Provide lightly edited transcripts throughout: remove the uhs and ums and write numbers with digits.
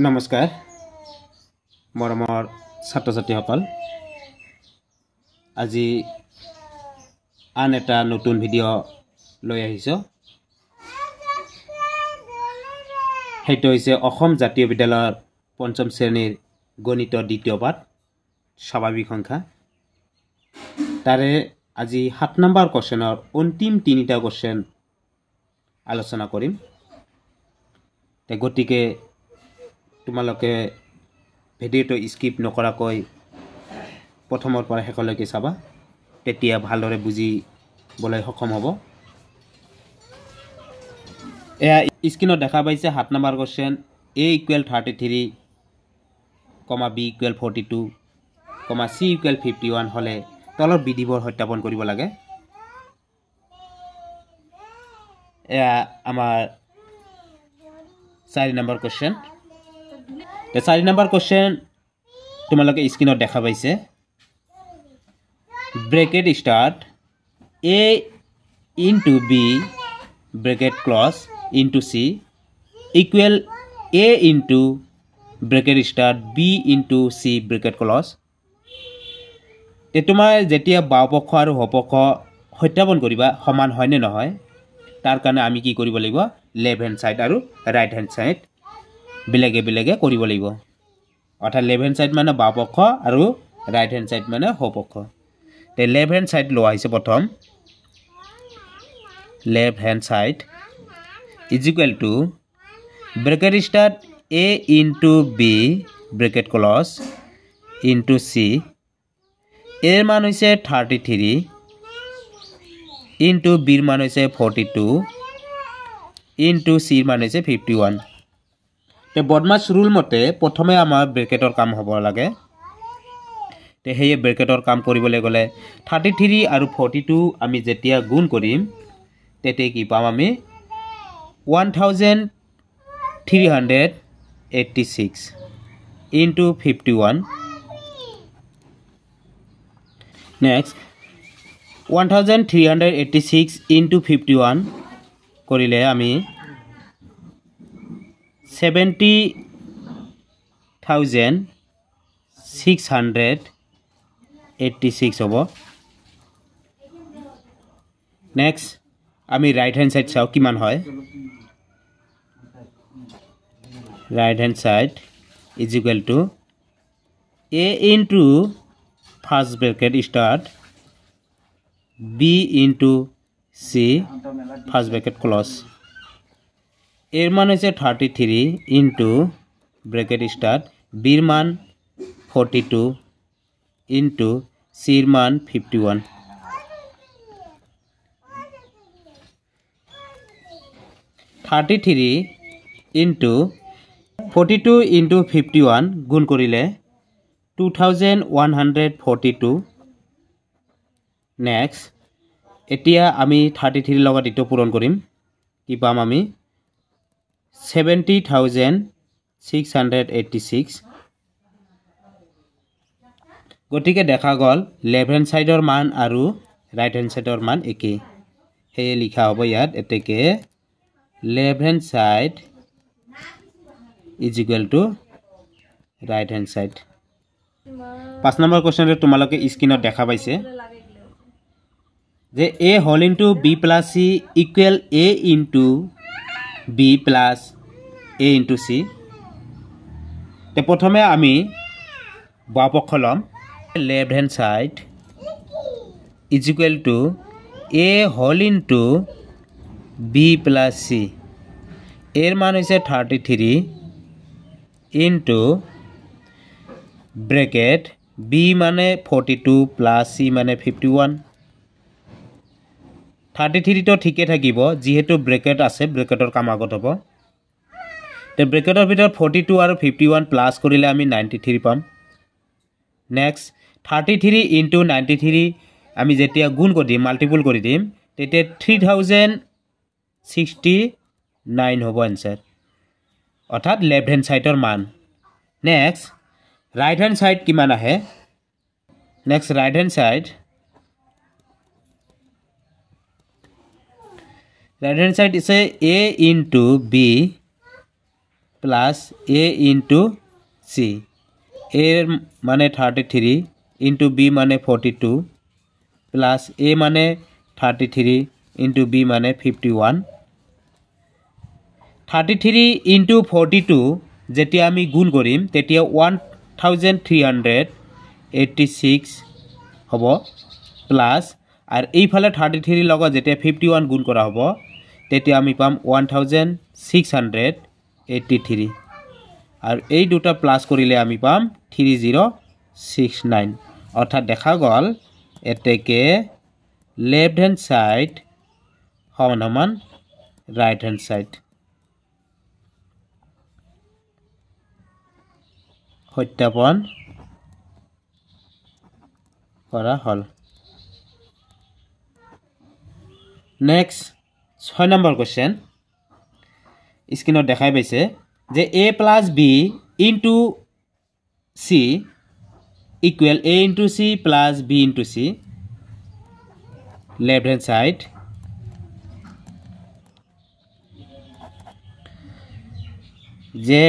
নমস্কাৰ মৰমৰ ছাত্ৰ ছাত্ৰীসকল আজি আন এটা নতুন ভিডিঅ' লৈ আহিছো সেইটো হৈছে অসম জাতীয় বিদ্যালয়ৰ পঞ্চম শ্ৰেণীৰ গণিত দ্বিতীয় পাঠ স্বাভাৱিক সংখ্যা তাৰে আজি 7 নম্বৰ কোৱেশ্চনৰ অন্তিম তিনিটা কোৱেশ্চন আলোচনা কৰিম তে গতিকে তোমালোকে ভিডিঅ'টো স্কিপ নকৰাকৈ প্ৰথমৰ পৰা শেষলৈকে চাবা তেতিয়া ভালদৰে বুজিবলৈ সক্ষম হ'ব এয়া স্ক্ৰীনত দেখা পাইছে 7 number question a = 33, b = 42, c = 51 হলে তলৰ বিধিবোৰ সত্যাপন কৰিব লাগে এয়া আমাৰ 4 number question The 4 number question তোমালোকে স্ক্ৰীনত দেখা পাইছে bracket start a into b bracket close into c equal a into bracket start b into c bracket close তে তোমাৰ যেতিয়া বাওপক্ষ আৰু হপক্ষ সত্যাপন কৰিবা সমান হয় নে নহয় তাৰ কাৰণে আমি কি কৰিব লাগিব লেফট হ্যান্ড সাইড আৰু ৰাইট হ্যান্ড সাইড বিলেগে বিলেগে কৰিব লাগিব অৰ্থাৎ লেফট হ্যান্ড সাইড মানে বাওপক্ষ আৰু ৰাইট হ্যান্ড সাইড মানে হপক্ষ তে লেফট হ্যান্ড সাইড লোৱা হৈছে প্ৰথম left hand side is equal to bracket start a into b bracket close into c এর মান হৈছে 33 into b এর মান হৈছে 42 into c এর মান হৈছে 51 তে বদমাছ রুল মতে প্রথমে আমার ব্ৰেকেটৰ কাম হ'ব লাগে তে হেয়ে ব্ৰেকেটৰ কাম কৰিবলৈ গলে 33 আৰু 42 আমি যেতিয়া গুণ কৰিম তেতে কি পাম আমি 1386 into 51 next 1386 into 51 কৰিলে আমি 70,686 হ'ব নেক্সট আমি রাইট হ্যান্ড সাইড চাও কিমান হয় right hand side is equal to a into first bracket start b into c first bracket close এর মান হচ্ছে 33 into bracket start b এর মান 42 into c এর মান 51 33 into 42 into 51 গুণ কৰিলে 2142 নেক্সট এতিয়া আমি 33 লগত ইটো পূৰণ কৰিম কি পাম আমি 70,686 গতিকে দেখা গল লেফট হ্যান্ড সাইডৰ মান আৰু ৰাইট হ্যান্ড সাইডৰ মান একে হে লিখা হ'ব ইয়াত এতেকে left hand side is equal to right hand side 5 number কোৱেশ্চনটো তোমালোকে স্ক্ৰীনত দেখা পাইছে যে a whole into b plus c equal a into b plus a into c তে প্ৰথমে আমি বাওপক্ষ লম left hand side is equal to a whole into b plus c এর মান হইছে 33 into bracket b মানে 42 plus c মানে 51 33 তো ঠিকে থাকিব যেহেতু ব্ৰেকেট আছে ব্ৰেকেটৰ কাম আগত হ'ব তে ব্ৰেকেটৰ ভিতৰত 42 আৰু 51 প্লাস কৰিলে আমি 93 পাম নেক্সট 33 into 93 আমি যেতিয়া গুণ কৰি দিম মাল্টিপল কৰি দিম তেতে 3069 হ'ব आंसर অৰ্থাৎ লেফট হ্যান্ড সাইডৰ মান নেক্সট রাইট হ্যান্ড সাইড কিমান আহে next write hand side is a into b plus a into c a মানে 33 ইন্টু b মানে 42 প্লাস a মানে 33 ইন্টু b মানে 51 33 ইন্টু 42 যেতিয়া আমি গুণ কৰিম তেতিয়া 1386 হ'ব প্লাস আৰ এইফালে 33 লগত যেতিয়া 51 গুণ কৰা হ'ব তেতিয়া আমি পাম 1683 আৰ এই দুটা প্লাস কৰিলে আমি পাম 3069 অর্থাৎ দেখা গল এতেকে লেফট হ্যান্ড সাইড সমান রাইট হ্যান্ড সাইড সত্যাপন করা হল নেক্সট 6 নম্বৰ কোশ্চেন স্ক্রিনত দেখাই পাইছে যে a plus b into c equal a into c plus b into c left hand side যে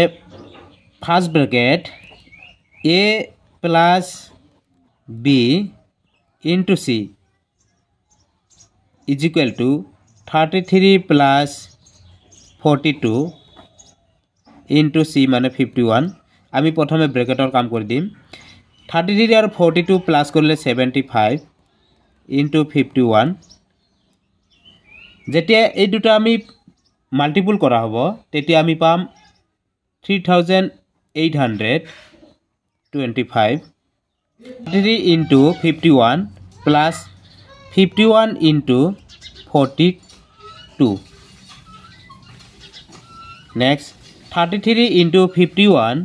first bracket a plus b into c is equal to 33 plus 42 into c মানে 51 আমি প্রথমে ব্ৰ্যাকেটৰ কাম কৰি দিম 33 আৰু 42 প্লাস কৰিলে 75 into 51 যেতিয়া এই দুটা আমি মাল্টিপল কৰা হ'ব তেতিয়া আমি পাম 3825 33 into 51 plus 51 into 42 next 33 into 51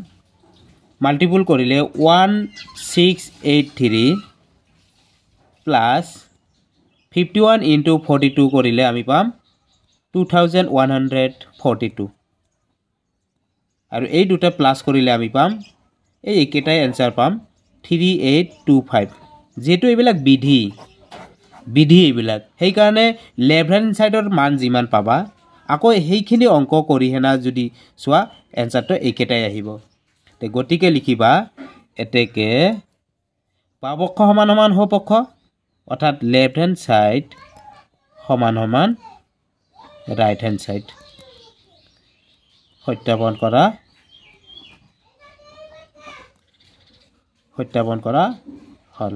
multiple করিলে 1683 plus 51 into 42 করিলে আমি পাম 2142 আৰু এই দুটা প্লাস করিলে আমি পাম এই একেটাই आंसर পাম 3825 যেটো এইবিলাক বিধি এইবিলাক সেই কাৰণে লেফট হ্যান্ড সাইডৰ মান যিমান পাবা আকৌ সেইখিনি অঙ্ক কৰি হেনা যদি সোৱা आंसरটো একেটাই আহিব তে গতিকে লিখিবা এতেকে বাপক্ষ সমান হপক্ষ অর্থাৎ লেফট হ্যান্ড সাইড সমান রাইট হ্যান্ড সাইড সত্যাপন কৰা হল